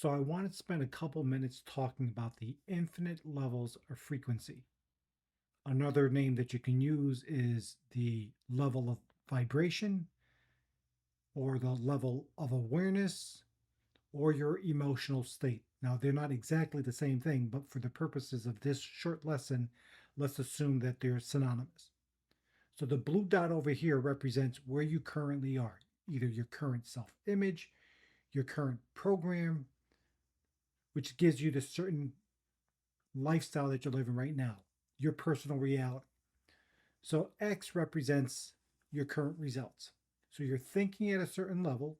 So, I want to spend a couple minutes talking about the infinite levels of frequency. Another name that you can use is the level of vibration, or the level of awareness, or your emotional state. Now, they're not exactly the same thing, but for the purposes of this short lesson, let's assume that they're synonymous. So, the blue dot over here represents where you currently are, either your current self image, your current program, which gives you the certain lifestyle that you're living right now, your personal reality. So X represents your current results. So you're thinking at a certain level,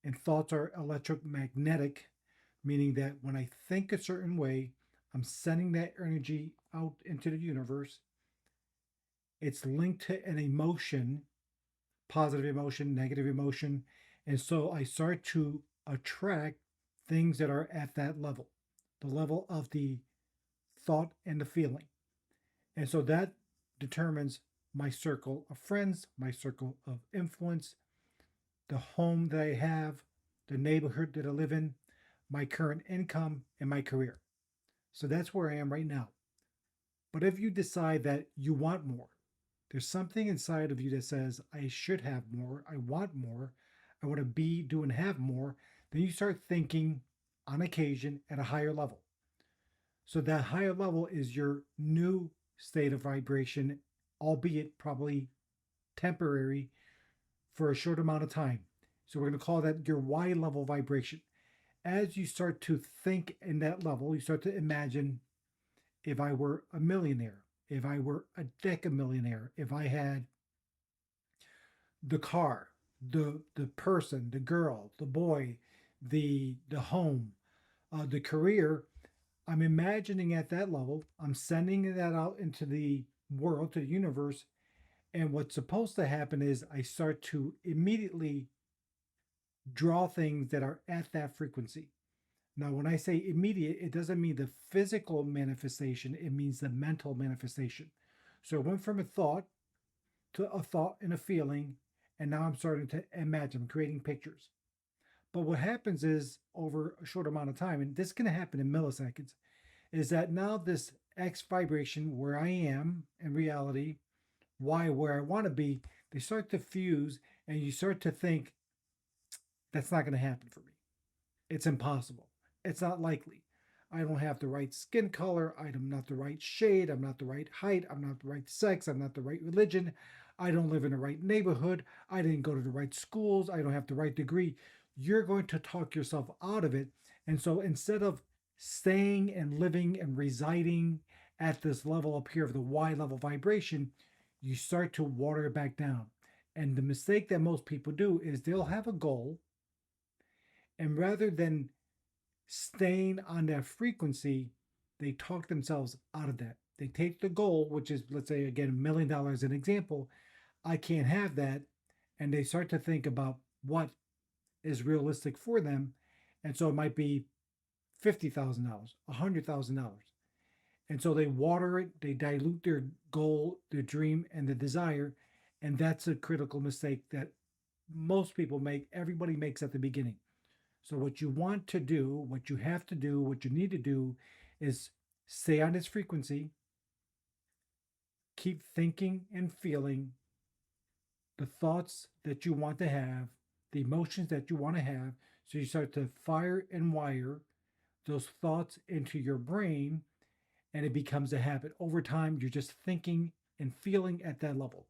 and thoughts are electromagnetic, meaning that when I think a certain way, I'm sending that energy out into the universe. It's linked to an emotion, positive emotion, negative emotion. And so I start to attract things that are at that level, the level of the thought and the feeling. And so that determines my circle of friends, my circle of influence, the home that I have, the neighborhood that I live in, my current income, and my career. So that's where I am right now. But if you decide that you want more, there's something inside of you that says, I should have more, I want to be, do, and have more, then you start thinking on occasion at a higher level. So that higher level is your new state of vibration, albeit probably temporary for a short amount of time. So we're going to call that your Y level vibration. As you start to think in that level, you start to imagine, if I were a millionaire, if I were a decamillionaire, if I had the car, the person, the girl, the boy, the home, the career, I'm imagining at that level, I'm sending that out into the world, to the universe. And what's supposed to happen is I start to immediately draw things that are at that frequency. Now, when I say immediate, it doesn't mean the physical manifestation, it means the mental manifestation. So it went from a thought to a thought and a feeling, and now I'm starting to imagine, I'm creating pictures. But what happens is, over a short amount of time, and this can happen in milliseconds, is that now this X vibration, where I am in reality, Y where I want to be, they start to fuse, and you start to think, that's not going to happen for me. It's impossible. It's not likely. I don't have the right skin color. I'm not the right shade. I'm not the right height. I'm not the right sex. I'm not the right religion. I don't live in the right neighborhood. I didn't go to the right schools. I don't have the right degree. You're going to talk yourself out of it. And so instead of staying and living and residing at this level up here of the Y level vibration, you start to water it back down. And the mistake that most people do is they'll have a goal, and rather than staying on that frequency, they talk themselves out of that. They take the goal, which is, let's say, again, $1 million as an example. I can't have that. And they start to think about what is realistic for them. And so it might be $50,000, $100,000. And so they water it, they dilute their goal, their dream, and the desire. And that's a critical mistake that most people make, everybody makes at the beginning. So, what you want to do, what you have to do, what you need to do is stay on its frequency, keep thinking and feeling the thoughts that you want to have, the emotions that you want to have. So, you start to fire and wire those thoughts into your brain, and it becomes a habit. Over time, you're just thinking and feeling at that level.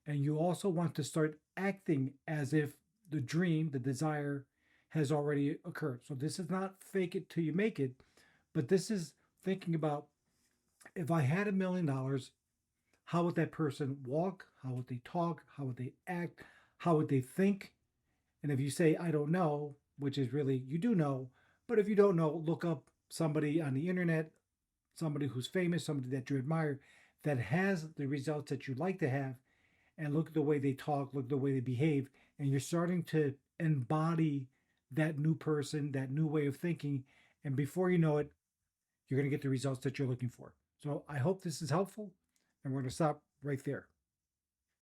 And you also want to start acting as if the dream, the desire, has already occurred. So this is not fake it till you make it, but this is thinking about, if I had $1 million, how would that person walk? How would they talk? How would they act? How would they think? And if you say, I don't know, which is really, you do know, but if you don't know, look up somebody on the internet, somebody who's famous, somebody that you admire, that has the results that you'd like to have, and look at the way they talk, look at the way they behave, and you're starting to embody that new person, that new way of thinking. And before you know it, you're going to get the results that you're looking for. So I hope this is helpful, and we're going to stop right there.